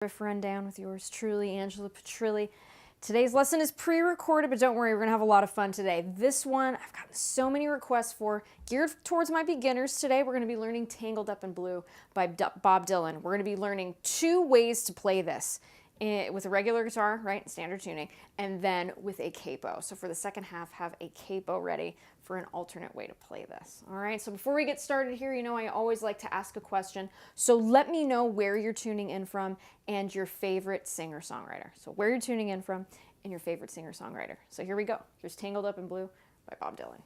Riff rundown with yours truly, Angela Petrilli. Today's lesson is pre-recorded, but don't worry, we're gonna have a lot of fun today. This one I've gotten so many requests for, geared towards my beginners. Today we're gonna be learning Tangled Up in Blue by Bob Dylan. We're gonna be learning 2 ways to play this. With a regular guitar, right, standard tuning, and then with a capo. So for the second half, have a capo ready for an alternate way to play this. All right, so before we get started here, you know I always like to ask a question. So let me know where you're tuning in from and your favorite singer-songwriter. So where you're tuning in from and your favorite singer-songwriter. So here we go. Here's Tangled Up in Blue by Bob Dylan.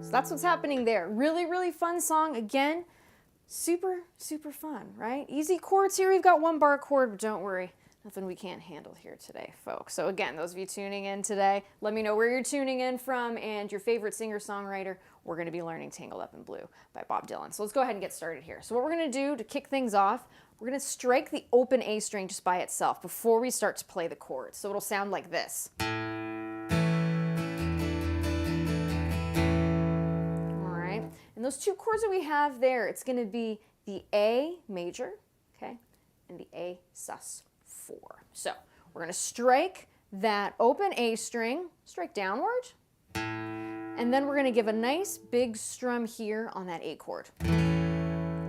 So that's what's happening there. Really, really fun song. Again, super, super fun, right? Easy chords here. We've got 1 bar chord, but don't worry, nothing we can't handle here today, folks. So again, those of you tuning in today, let me know where you're tuning in from and your favorite singer-songwriter. We're going to be learning Tangled Up in Blue by Bob Dylan. So let's go ahead and get started here. So what we're going to do to kick things off, we're going to strike the open A string just by itself before we start to play the chords. So it'll sound like this. And those 2 chords that we have there, it's going to be the A major, okay, and the A sus4. So we're going to strike that open A string, strike downward, and then we're going to give a nice big strum here on that A chord,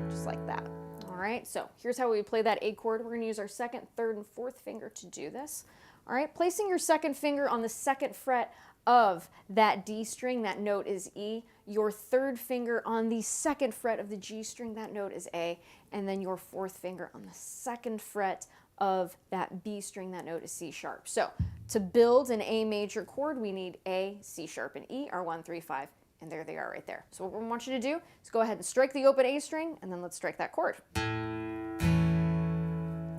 just like that. All right, so here's how we play that A chord. We're going to use our 2nd, 3rd, and 4th finger to do this. All right, placing your 2nd finger on the 2nd fret of that D string, that note is E. Your 3rd finger on the 2nd fret of the G string, that note is A. And then your 4th finger on the 2nd fret of that B string, that note is C sharp. So to build an A major chord, we need A, C sharp, and E are 1, 3, 5, and there they are right there. So what we want you to do is go ahead and strike the open A string, and then let's strike that chord.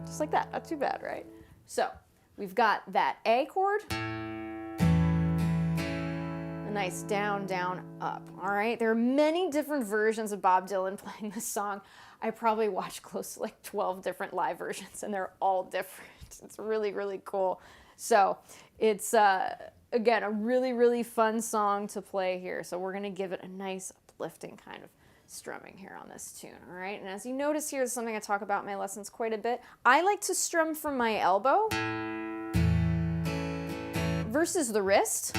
Just like that, not too bad, right? So we've got that A chord, a nice down, down, up. All right, there are many different versions of Bob Dylan playing this song. I probably watched close to like 12 different live versions, and they're all different. It's really, really cool. So it's, again, a really, really fun song to play here. So we're gonna give it a nice uplifting kind of strumming here on this tune, all right? And as you notice here, is something I talk about in my lessons quite a bit. I like to strum from my elbow versus the wrist.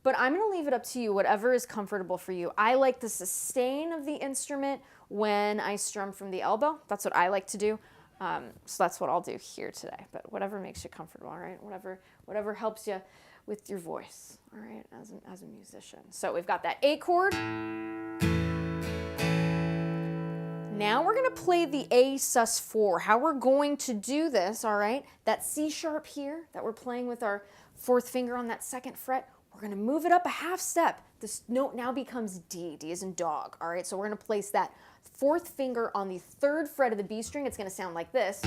But I'm going to leave it up to you, whatever is comfortable for you. I like the sustain of the instrument when I strum from the elbow. That's what I like to do. So that's what I'll do here today. But whatever makes you comfortable, all right? Whatever helps you with your voice, all right, as a musician. So we've got that A chord. Now we're going to play the A sus4. How we're going to do this, all right, that C sharp here that we're playing with our 4th finger on that 2nd fret, we're going to move it up a half step. This note now becomes D. D as in dog. All right, so we're going to place that 4th finger on the 3rd fret of the B string. It's going to sound like this.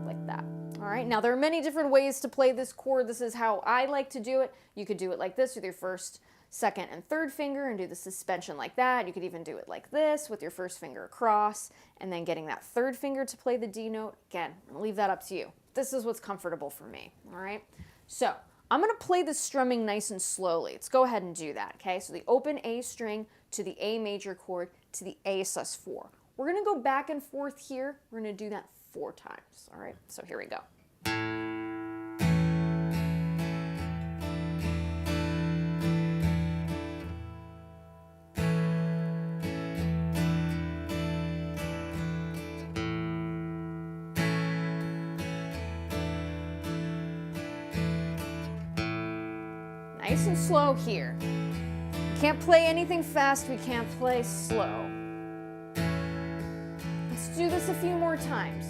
Like that. All right, now there are many different ways to play this chord. This is how I like to do it. You could do it like this with your 1st, 2nd, and 3rd finger and do the suspension like that. You could even do it like this with your 1st finger across and then getting that 3rd finger to play the D note. Again, I'm going to leave that up to you. This is what's comfortable for me. All right, so I'm going to play the strumming nice and slowly. Let's go ahead and do that, okay? So the open A string to the A major chord to the A sus4. We're going to go back and forth here. We're going to do that 4 times, all right? So here we go. Nice and slow here. We can't play anything fast, we can't play slow. Let's do this a few more times.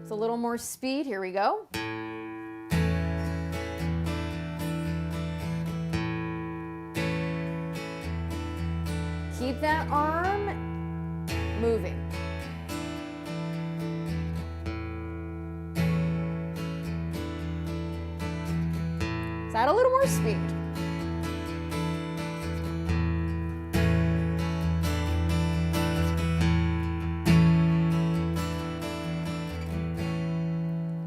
With a little more speed, here we go. Keep that arm moving. Let's add a little more speed.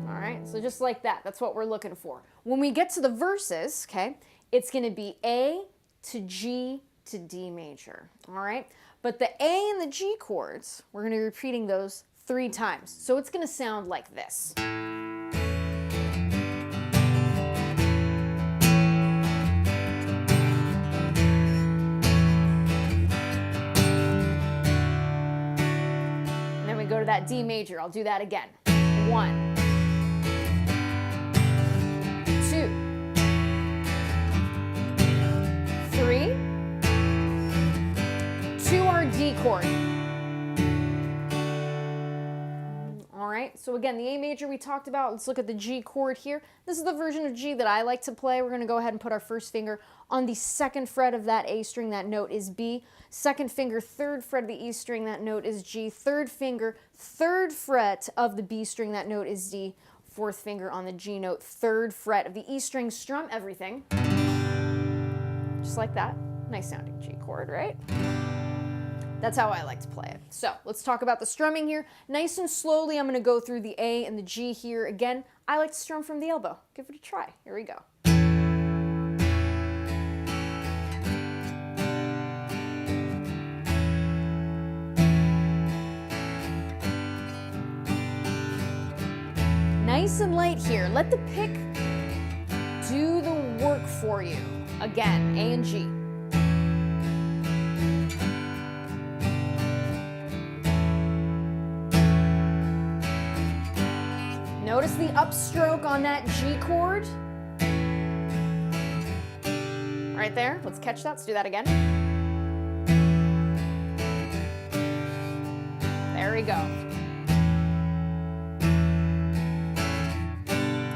All right, so just like that, that's what we're looking for. When we get to the verses, okay, it's going to be A to G to D major, all right? But the A and the G chords, we're going to be repeating those 3 times. So it's going to sound like this. And then we go to that D major. I'll do that again. 1, 2, 3, to our D chord. All right, so again, the A major we talked about. Let's look at the G chord here. This is the version of G that I like to play. We're going to go ahead and put our first finger on the 2nd fret of that A string. That note is B. 2nd finger, 3rd fret of the E string. That note is G. 3rd finger, 3rd fret of the B string. That note is D. 4th finger on the G note, 3rd fret of the E string. Strum everything. Just like that. Nice sounding G chord, right? That's how I like to play it. So let's talk about the strumming here. Nice and slowly, I'm going to go through the A and the G here. Again, I like to strum from the elbow. Give it a try. Here we go. Nice and light here. Let the pick do the work for you. Again, A and G. Notice the upstroke on that G chord. Right there. Let's catch that. Let's do that again. There we go.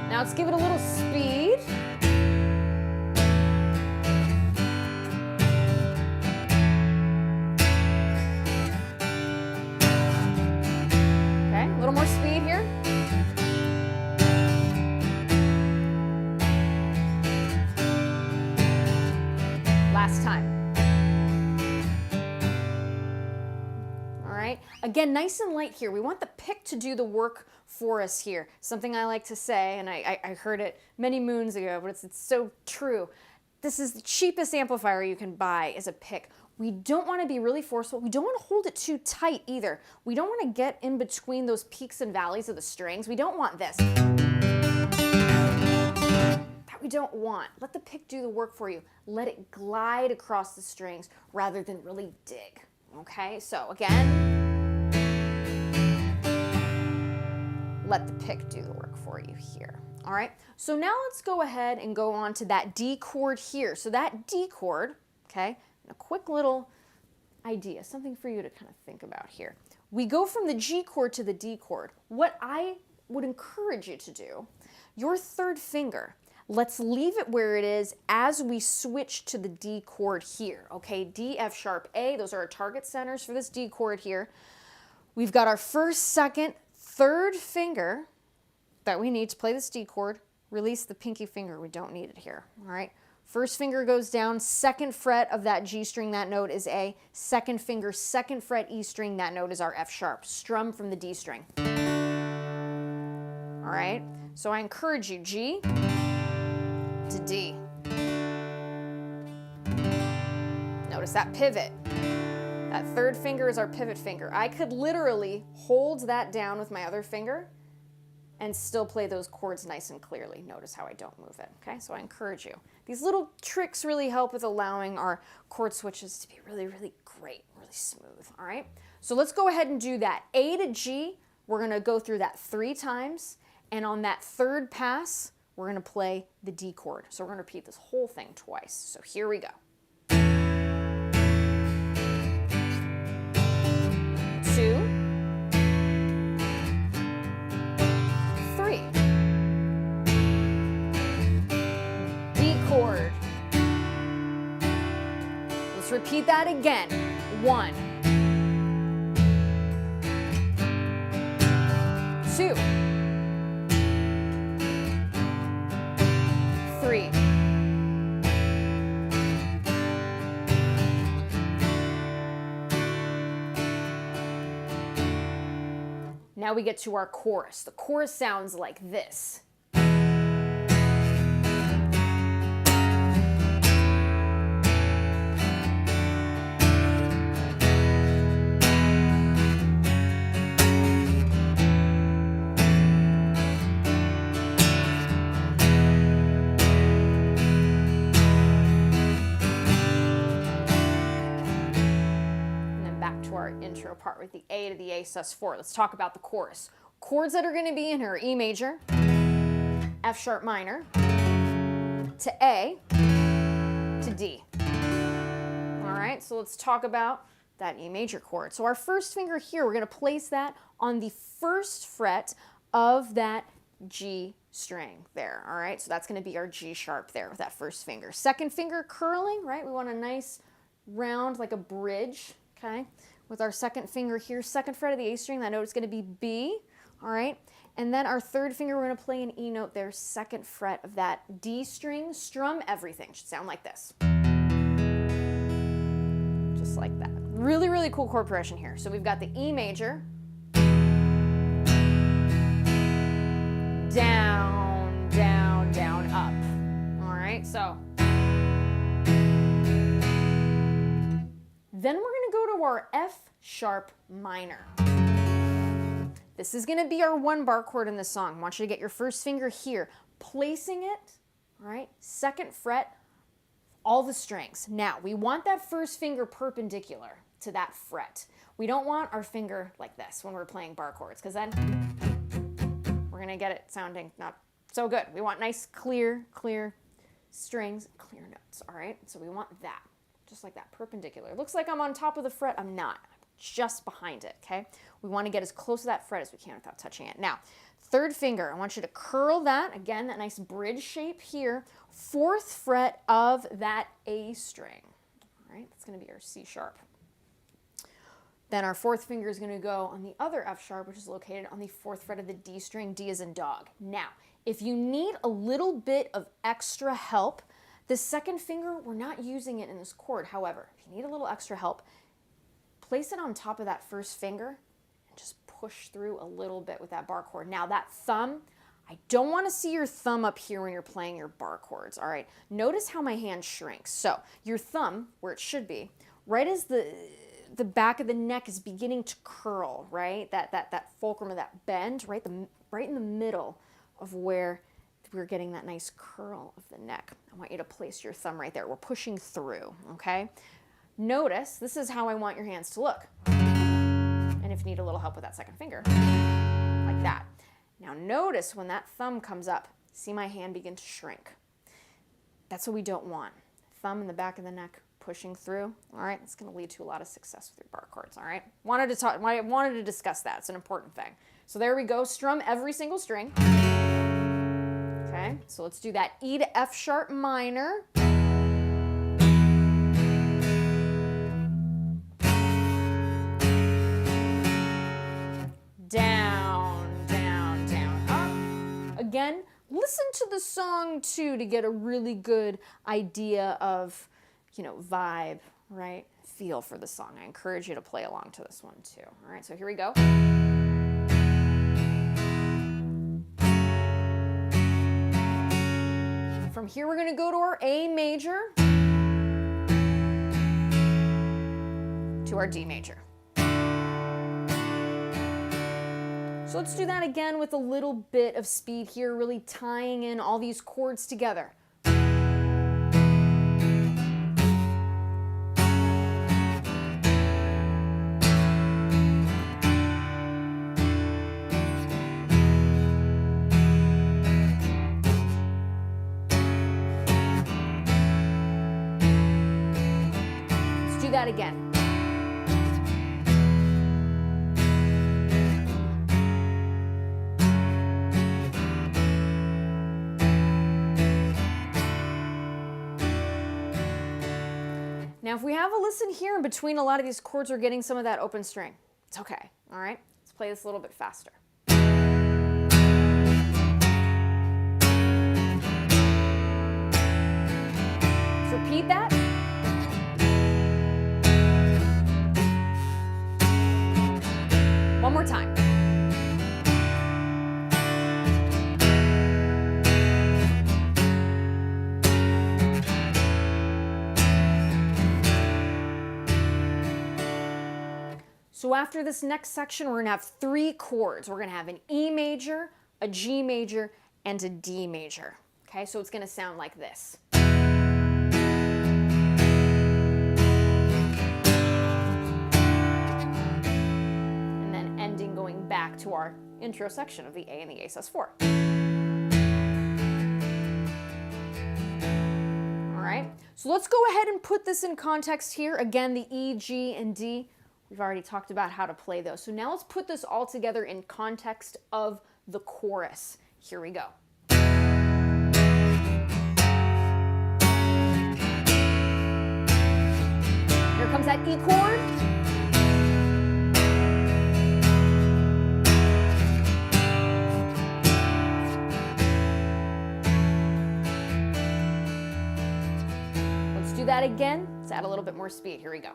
Now let's give it a little speed. Okay, a little more speed here. Last time. All right, again, nice and light here. We want the pick to do the work for us here. Something I like to say, and I heard it many moons ago, but it's so true. This is the cheapest amplifier you can buy is a pick. We don't want to be really forceful. We don't want to hold it too tight either. We don't want to get in between those peaks and valleys of the strings. We don't want this. That we don't want. Let the pick do the work for you. Let it glide across the strings rather than really dig. Okay, so again, let the pick do the work for you here. All right, so now let's go ahead and go on to that D chord here. So that D chord, okay, a quick little idea, something for you to kind of think about here. We go from the G chord to the D chord. What I would encourage you to do, your 3rd finger, let's leave it where it is as we switch to the D chord here, okay? D, F sharp, A, those are our target centers for this D chord here. We've got our 1st, 2nd, 3rd finger that we need to play this D chord. Release the pinky finger, we don't need it here, all right? 1st finger goes down, 2nd fret of that G string, that note is A. 2nd finger, 2nd fret E string, that note is our F sharp. Strum from the D string. All right, so I encourage you, G to D. Notice that pivot. That 3rd finger is our pivot finger. I could literally hold that down with my other finger and still play those chords nice and clearly. Notice how I don't move it, okay? So I encourage you. These little tricks really help with allowing our chord switches to be really, really great, really smooth, all right? So let's go ahead and do that. A to G, we're gonna go through that 3 times, and on that 3rd pass, we're gonna play the D chord. So we're gonna repeat this whole thing twice. So here we go. 2, 3. D chord. Let's repeat that again. 1, 2, 3. Now we get to our chorus. The chorus sounds like this. Intro part with the A to the A sus4. Let's talk about the chorus. Chords that are going to be in here are E major, F sharp minor, to A, to D. All right, so let's talk about that E major chord. So our first finger here, we're going to place that on the 1st fret of that G string there. All right, so that's going to be our G sharp there with that 1st finger. 2nd finger curling, right? We want a nice round like a bridge, okay? With our 2nd finger here, 2nd fret of the A string, that note is going to be B, all right? And then our 3rd finger, we're going to play an E note there, 2nd fret of that D string, strum everything. Should sound like this. Just like that. Really, really cool chord progression here. So we've got the E major, down, down, down, up. All right, so then we're going to go to our F sharp minor. This is going to be our 1 bar chord in the song. I want you to get your 1st finger here, placing it, all right, 2nd fret, all the strings. Now, we want that 1st finger perpendicular to that fret. We don't want our finger like this when we're playing bar chords, because then we're going to get it sounding not so good. We want nice, clear strings, clear notes, all right? So we want that. Just like that, perpendicular. It looks like I'm on top of the fret. I'm not. I'm just behind it, okay? We want to get as close to that fret as we can without touching it. Now, 3rd finger, I want you to curl that. Again, that nice bridge shape here. 4th fret of that A string. All right, that's going to be our C sharp. Then our 4th finger is going to go on the other F sharp, which is located on the 4th fret of the D string. D as in dog. Now, if you need a little bit of extra help, the 2nd finger, we're not using it in this chord. However, if you need a little extra help, place it on top of that 1st finger and just push through a little bit with that bar chord. Now that thumb, I don't want to see your thumb up here when you're playing your bar chords, all right? Notice how my hand shrinks. So your thumb, where it should be, right as the back of the neck is beginning to curl, right? That fulcrum of that bend, right in the middle of where we're getting that nice curl of the neck. I want you to place your thumb right there. We're pushing through, okay? Notice, this is how I want your hands to look. And if you need a little help with that 2nd finger, like that. Now notice when that thumb comes up, see my hand begin to shrink. That's what we don't want. Thumb in the back of the neck, pushing through, all right? It's gonna lead to a lot of success with your bar chords, all right? I wanted to discuss that. It's an important thing. So there we go, strum every single string. Okay, so let's do that. E to F sharp minor. Down, down, down, up. Again, listen to the song too to get a really good idea of, vibe, right? Feel for the song. I encourage you to play along to this one too. All right, so here we go. From here, we're going to go to our A major, to our D major. So let's do that again with a little bit of speed here, really tying in all these chords together. Let's do that again. Now, if we have a listen here in between a lot of these chords, we're getting some of that open string. It's okay, all right? Let's play this a little bit faster. Let's repeat that. One more time. So after this next section, we're going to have 3 chords. We're going to have an E major, a G major, and a D major. Okay, so it's going to sound like this. And then ending going back to our intro section of the A and the A sus4. All right, so let's go ahead and put this in context here. Again, the E, G, and D. We've already talked about how to play those. So now let's put this all together in context of the chorus. Here we go. Here comes that E chord. Let's do that again. Let's add a little bit more speed. Here we go.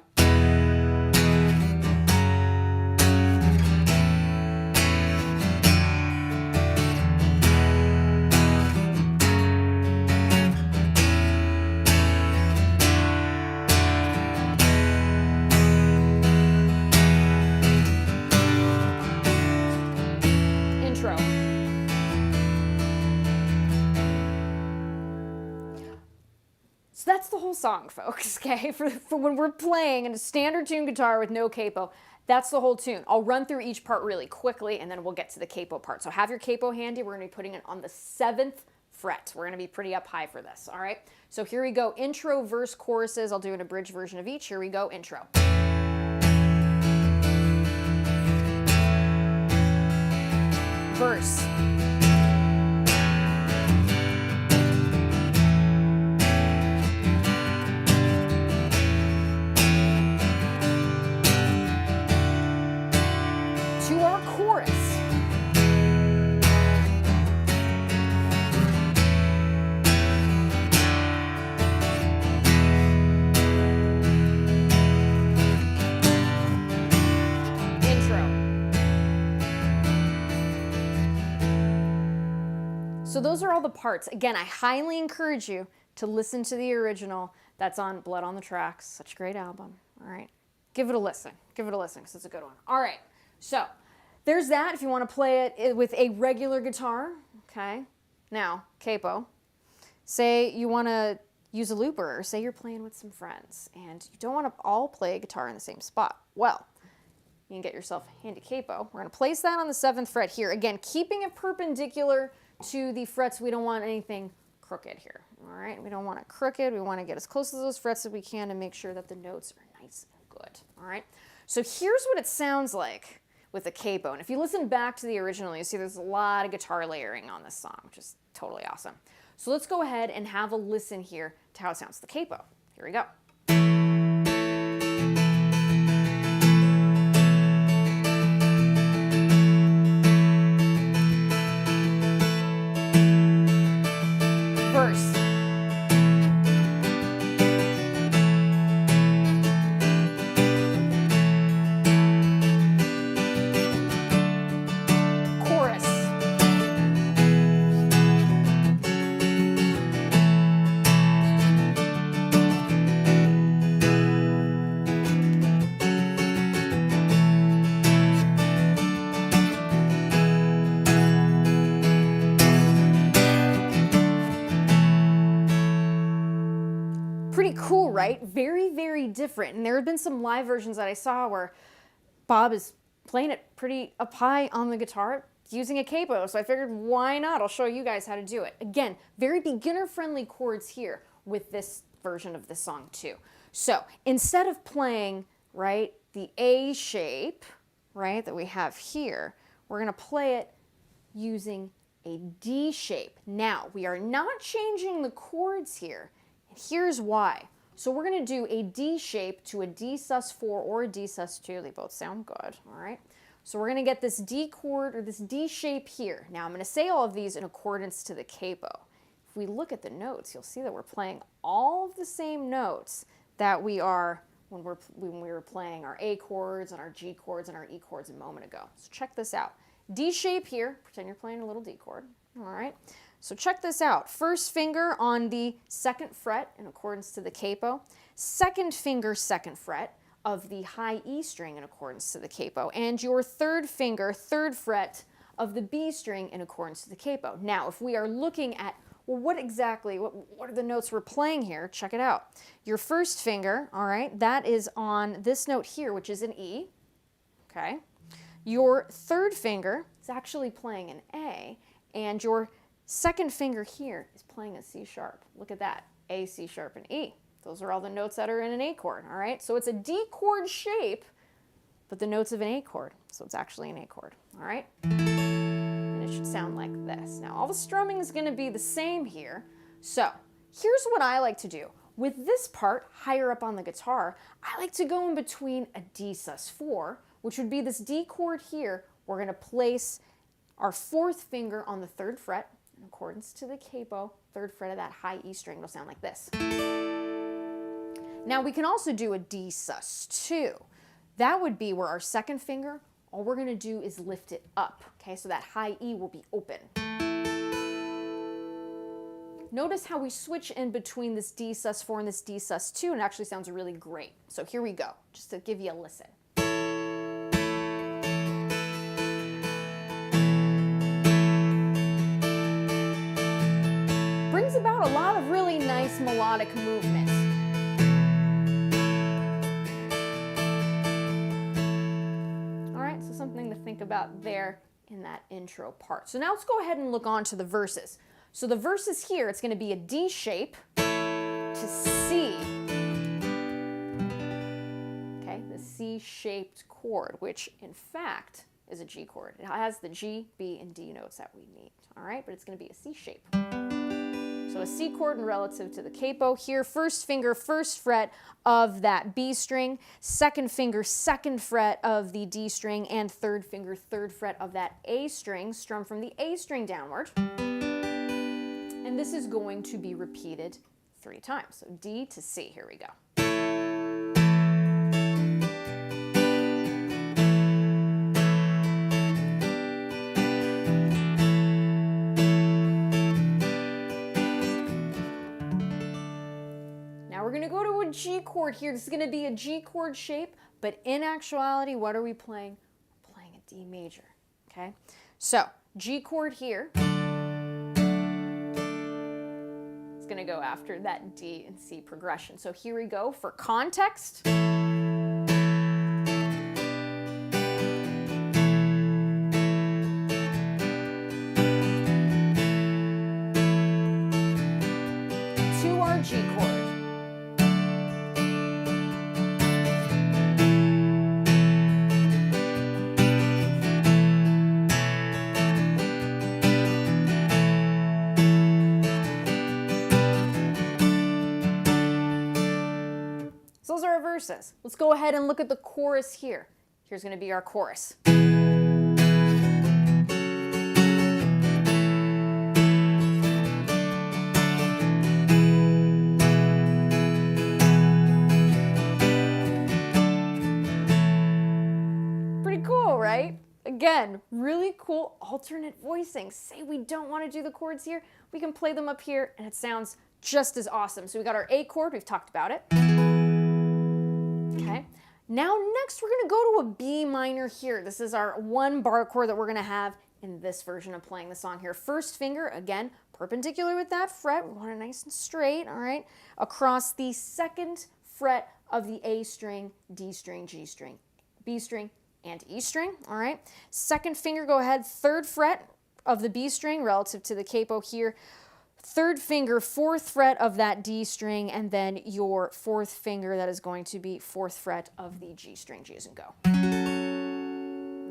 So that's the whole song, folks, okay? For when we're playing in a standard tune guitar with no capo, that's the whole tune. I'll run through each part really quickly, and then we'll get to the capo part. So have your capo handy. We're going to be putting it on the 7th fret. We're going to be pretty up high for this, all right? So here we go. Intro, verse, choruses. I'll do an abridged version of each. Here we go. Intro. Verse. To our chorus. So those are all the parts. Again, I highly encourage you to listen to the original. That's on Blood on the Tracks. Such a great album. All right. Give it a listen. Give it a listen because it's a good one. All right. So there's that if you want to play it with a regular guitar. Okay. Now, capo. Say you want to use a looper, or say you're playing with some friends and you don't want to all play a guitar in the same spot. Well, you can get yourself a handy capo. We're going to place that on the 7th fret here. Again, keeping it perpendicular to the frets. We don't want anything crooked here. All right, we don't want it crooked. We want to get as close to those frets as we can to make sure that the notes are nice and good. All right, so here's what it sounds like with a capo. And if you listen back to the original, you see there's a lot of guitar layering on this song, which is totally awesome. So let's go ahead and have a listen here to how it sounds with the capo. Here we go. Verse. Chorus. right? Very, very different. And there have been some live versions that I saw where Bob is playing it pretty up high on the guitar using a capo. So I figured, why not? I'll show you guys how to do it. Again, very beginner-friendly chords here with this version of the song too. So instead of playing, right, the A shape, right, that we have here, we're going to play it using a D shape. Now, we are not changing the chords here, and here's why. So we're going to do a D shape to a D sus4 or a D sus2. They both sound good, all right? So we're going to get this D chord or this D shape here. Now, I'm going to say all of these in accordance to the capo. If we look at the notes, you'll see that we're playing all of the same notes that we are when we were playing our A chords and our G chords and our E chords a moment ago. So check this out. D shape here, pretend you're playing a little D chord, all right? So check this out. First finger on the 2nd fret in accordance to the capo. Second finger, 2nd fret of the high E string in accordance to the capo. And your 3rd finger, 3rd fret of the B string in accordance to the capo. Now, if we are looking at, well, what are the notes we're playing here? Check it out. Your 1st finger, all right, that is on this note here, which is an E, okay? Your 3rd finger is actually playing an A, and your 2nd finger here is playing a C sharp. Look at that, A, C sharp, and E. Those are all the notes that are in an A chord, all right? So it's a D chord shape, but the notes of an A chord, so it's actually an A chord, all right? And it should sound like this. Now, all the strumming is going to be the same here. So here's what I like to do. With this part higher up on the guitar, I like to go in between a D sus4, which would be this D chord here. We're going to place our 4th finger on the 3rd fret in accordance to the capo, 3rd fret of that high E string. It'll sound like this. Now we can also do a D sus2. That would be where our 2nd finger, all we're going to do is lift it up, okay? So that high E will be open. Notice how we switch in between this D sus4 and this D sus2, and it actually sounds really great. So here we go, just to give you a listen. Brings about a lot of really nice melodic movement. All right, so something to think about there in that intro part. So now let's go ahead and look on to the verses. So the verses here, it's going to be a D shape to C. Okay, the C-shaped chord, which in fact is a G chord. It has the G, B, and D notes that we need. All right, but it's going to be a C shape. So a C chord and relative to the capo here. 1st finger, 1st fret of that B string. 2nd finger, 2nd fret of the D string. And 3rd finger, 3rd fret of that A string, strummed from the A string downward. And this is going to be repeated 3 times. So D to C, here we go. Now we're going to go to a G chord here. This is going to be a G chord shape, but in actuality, what are we playing? We're playing a D major, okay? So G chord here. Going to go after that D and C progression. So here we go for context. To our G chord. Those are our verses. Let's go ahead and look at the chorus here. Here's going to be our chorus. To Pretty cool, right? Again, really cool alternate voicing. Say we don't want to do the chords here, we can play them up here and it sounds just as awesome. So we got our A chord, we've talked about it. Okay. Now next we're going to go to a B minor here. This is our 1 bar chord that we're going to have in this version of playing the song here. First finger, again, perpendicular with that fret. We want it nice and straight, all right? Across the second fret of the A string, D string, G string, B string, and E string, all right? Second finger, go ahead, third fret of the B string relative to the capo here. Third finger, fourth fret of that D string, and then your fourth finger that is going to be fourth fret of the G string, G as in go.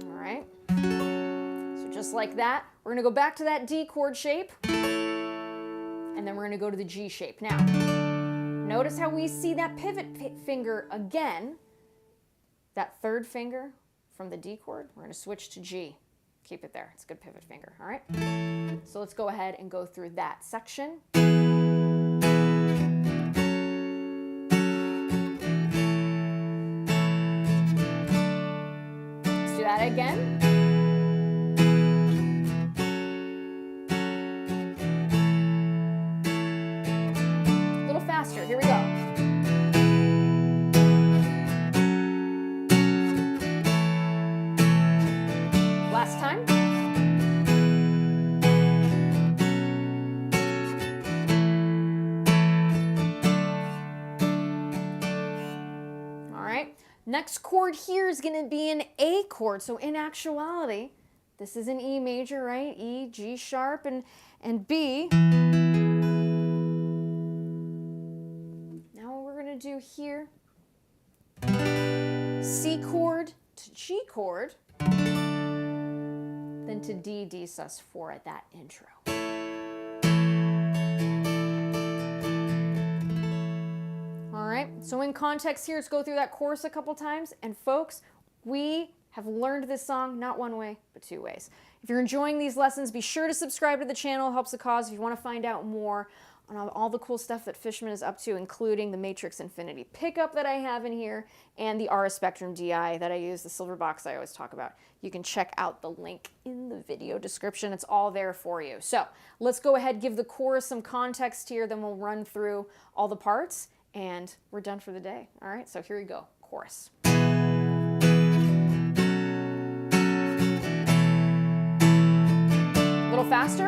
All right? So just like that, we're gonna go back to that D chord shape, and then we're gonna go to the G shape. Now, notice how we see that pivot finger again, that third finger from the D chord, we're gonna switch to G. Keep it there, it's a good pivot finger, all right? So let's go ahead and go through that section. Let's do that again. A little faster, here we go. Last time. All right, next chord here is going to be an A chord. So in actuality, this is an E major, right? E, G sharp, and B. Now what we're going to do here, C chord to G chord, then to D, D sus4 at that intro. All right, so in context here, let's go through that chorus a couple times. And folks, we have learned this song not one way, but two ways. If you're enjoying these lessons, be sure to subscribe to the channel. It helps the cause. If you want to find out more on all the cool stuff that Fishman is up to, including the Matrix Infinity pickup that I have in here and the RS Spectrum DI that I use, the silver box I always talk about. You can check out the link in the video description. It's all there for you. So let's go ahead, give the chorus some context here, then we'll run through all the parts and we're done for the day. All right, so here we go, chorus. A little faster.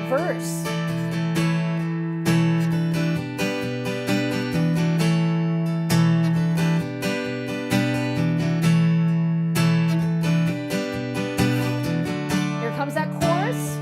Verse. Here comes that chorus.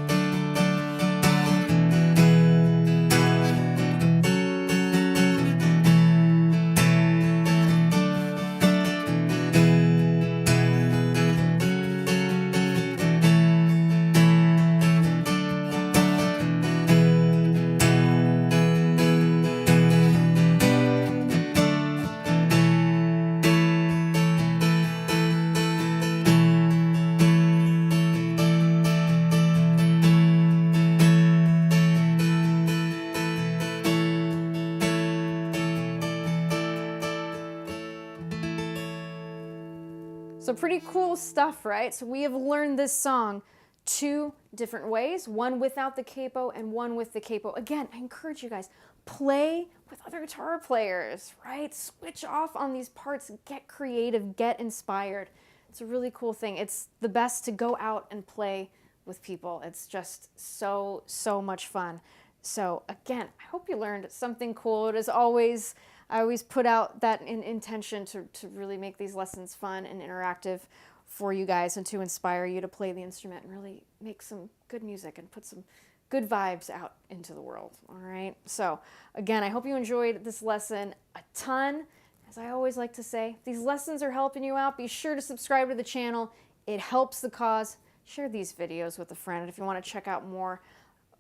So pretty cool stuff, right? So we have learned this song two different ways, one without the capo and one with the capo. Again, I encourage you guys, play with other guitar players, right? Switch off on these parts, get creative, get inspired. It's a really cool thing. It's the best to go out and play with people. It's just so, so much fun. So again, I hope you learned something cool. It is always, I always put out that intention to really make these lessons fun and interactive for you guys and to inspire you to play the instrument and really make some good music and put some good vibes out into the world, all right? So again, I hope you enjoyed this lesson a ton. As I always like to say, if these lessons are helping you out, be sure to subscribe to the channel. It helps the cause. Share these videos with a friend. And if you want to check out more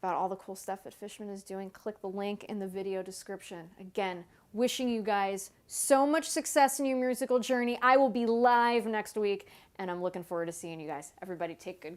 about all the cool stuff that Fishman is doing, click the link in the video description. Again, wishing you guys so much success in your musical journey. I will be live next week, and I'm looking forward to seeing you guys. Everybody take good